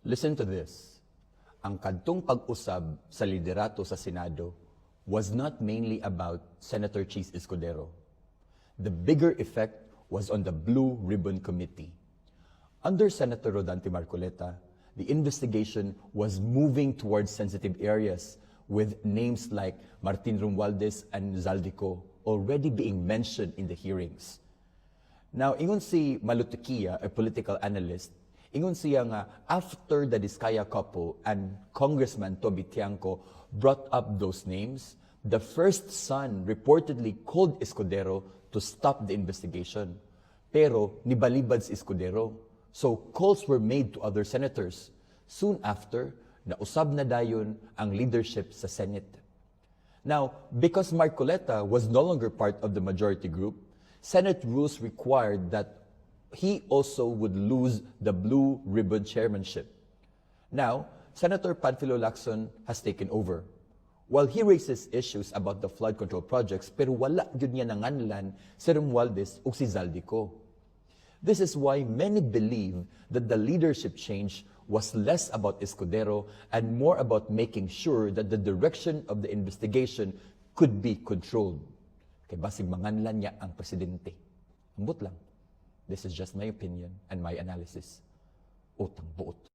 Listen to this. Ang kadtong pag-usab sa liderato sa Senado was not mainly about Senator Chis Escudero. The bigger effect was on the Blue Ribbon Committee. Under Senator Rodante Marcoleta, the investigation was moving towards sensitive areas with names like Martin Romualdez and Zaldico already being mentioned in the hearings. Now, ingon si Malutukia, a political analyst, ingon siya nga after the Diskaya couple and Congressman Toby Tiangco brought up those names, the first son reportedly called Escudero to stop the investigation. Pero nibalibad si Escudero. So calls were made to other senators. Soon after, nausab na dayon ang leadership sa Senate. Now, because Marcoleta was no longer part of the majority group, Senate rules required that he also would lose the Blue Ribbon chairmanship. Now, Senator Panfilo Lacson has taken over. While he raises issues about the flood control projects, pero wala yun niya nanganlan si Romualdez o si Zaldico. This is why many believe that the leadership change was less about Escudero and more about making sure that the direction of the investigation could be controlled. Kaya basig manganlan niya ang presidente. Ambot lang. This is just my opinion and my analysis. Utang buot.